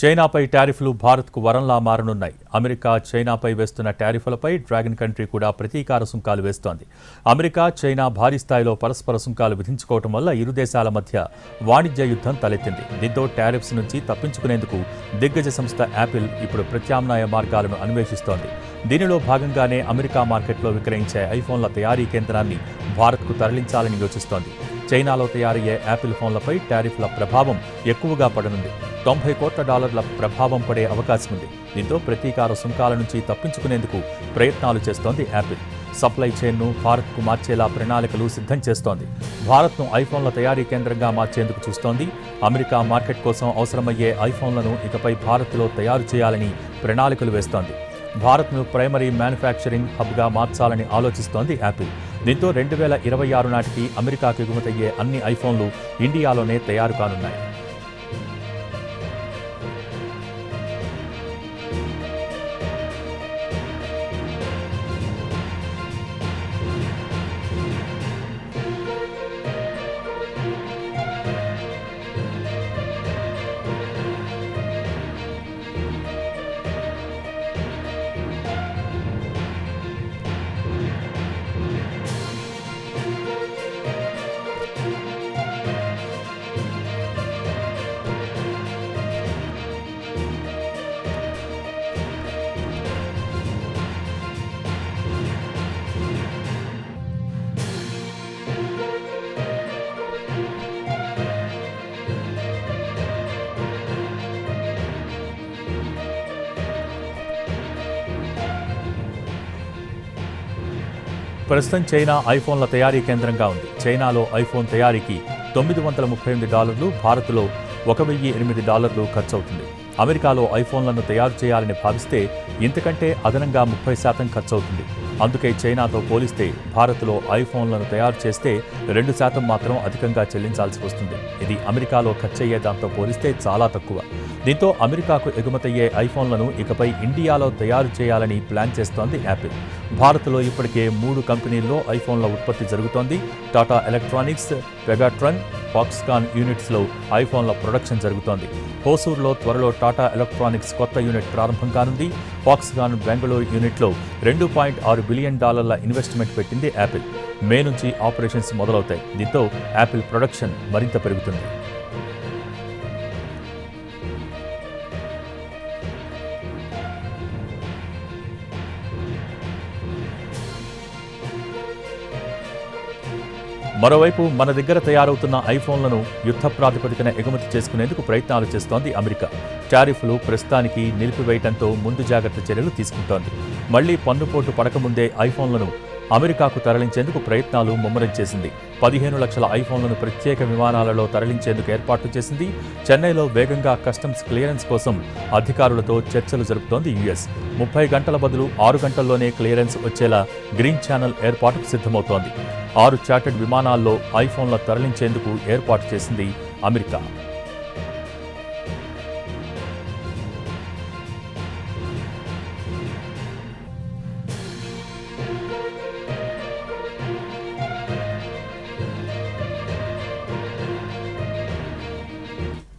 చైనాపై టారిఫ్లు భారత్కు వరంలా మారనున్నాయి. అమెరికా చైనాపై వేస్తున్న టారిఫ్లపై dragon country కూడా ప్రతీకార సుంకాలు వేస్తోంది. అమెరికా, చైనా భారీ స్థాయిలో పరస్పర సుంకాలు విధించుకోవడం వల్ల ఇరు దేశాల మధ్య వాణిజ్య యుద్ధం తలెత్తింది. దీంతో టారిఫ్స్ నుంచి తప్పించుకునేందుకు దిగ్గజ సంస్థ యాపిల్ ఇప్పుడు ప్రత్యామ్నాయ మార్గాలను అన్వేషిస్తోంది. దీనిలో భాగంగానే అమెరికా మార్కెట్లో విక్రయించే ఐఫోన్ల తయారీ కేంద్రాన్ని భారత్కు తరలించాలని యోచిస్తోంది. చైనాలో తయారయ్యే యాపిల్ ఫోన్లపై టారిఫ్ల ప్రభావం ఎక్కువగా పడనుంది. $90 కోట్ల ప్రభావం పడే అవకాశం ఉంది. దీంతో ప్రతీకార సుంకాల నుంచి తప్పించుకునేందుకు ప్రయత్నాలు చేస్తోంది యాపిల్. సప్లై చైన్ను భారత్కు మార్చేలా ప్రణాళికలు సిద్ధం చేస్తోంది. భారత్ను ఐఫోన్ల తయారీ కేంద్రంగా మార్చేందుకు చూస్తోంది. అమెరికా మార్కెట్ కోసం అవసరమయ్యే ఐఫోన్లను ఇకపై భారత్లో తయారు చేయాలని ప్రణాళికలు వేస్తోంది. భారత్ను ప్రైమరీ మ్యానుఫ్యాక్చరింగ్ హబ్గా మార్చాలని ఆలోచిస్తోంది యాపిల్. దీంతో 2026 నాటికి అమెరికాకు ఎగుమతయ్యే అన్ని ఐఫోన్లు ఇండియాలోనే తయారు కానున్నాయి. ప్రస్తుతం చైనా ఐఫోన్ల తయారీ కేంద్రంగా ఉంది. చైనాలో ఐఫోన్ తయారీకి $938, భారత్లో $1008 ఖర్చవుతుంది. అమెరికాలో ఐఫోన్లను తయారు చేయాలని భావిస్తే ఇంతకంటే అదనంగా 30% ఖర్చవుతుంది. అందుకే చైనాతో పోలిస్తే భారత్లో ఐఫోన్లను తయారు చేస్తే 2% మాత్రం అధికంగా చెల్లించాల్సి వస్తుంది. ఇది అమెరికాలో ఖర్చయ్యే దాంతో పోలిస్తే చాలా తక్కువ. దీంతో అమెరికాకు ఎగుమతయ్యే ఐఫోన్లను ఇకపై ఇండియాలో తయారు చేయాలని ప్లాన్ చేస్తోంది యాపిల్. భారత్లో ఇప్పటికే 3 కంపెనీల్లో ఐఫోన్ల ఉత్పత్తి జరుగుతోంది. టాటా ఎలక్ట్రానిక్స్, పెగాట్రాన్, ఫాక్స్కాన్ యూనిట్స్లో ఐఫోన్ల ప్రొడక్షన్ జరుగుతోంది. హోసూర్లో త్వరలో టాటా ఎలక్ట్రానిక్స్ కొత్త యూనిట్ ప్రారంభం కానుంది. ఫాక్స్కాన్ బెంగళూరు యూనిట్లో $2.6 బిలియన్ ఇన్వెస్ట్మెంట్ పెట్టింది యాపిల్. మే నుంచి ఆపరేషన్స్ మొదలవుతాయి. దీంతో యాపిల్ ప్రొడక్షన్ మరింత పెరుగుతుంది. మరోవైపు మన దగ్గర తయారవుతున్న ఐఫోన్లను యుద్ధ ప్రాతిపదికన ఎగుమతి చేసుకునేందుకు ప్రయత్నాలు చేస్తోంది అమెరికా. టారిఫ్లు ప్రస్తుతానికి నిలిపివేయడంతో ముందు జాగ్రత్త చర్యలు తీసుకుంటోంది. మళ్లీ పన్నుపోటు పడకముందే ఐఫోన్లను అమెరికాకు తరలించేందుకు ప్రయత్నాలు ముమ్మరం చేసింది. 15 లక్షల ఐఫోన్లను ప్రత్యేక విమానాలలో తరలించేందుకు ఏర్పాట్లు చేసింది. చెన్నైలో వేగంగా కస్టమ్స్ క్లియరెన్స్ కోసం అధికారులతో చర్చలు జరుపుతోంది యుఎస్. 30 గంటల బదులు 6 గంటల్లోనే క్లియరెన్స్ వచ్చేలా గ్రీన్ ఛానల్ ఏర్పాటుకు సిద్ధమవుతోంది. 6 చార్టర్డ్ విమానాల్లో ఐఫోన్ల తరలించేందుకు ఏర్పాటు చేసింది అమెరికా.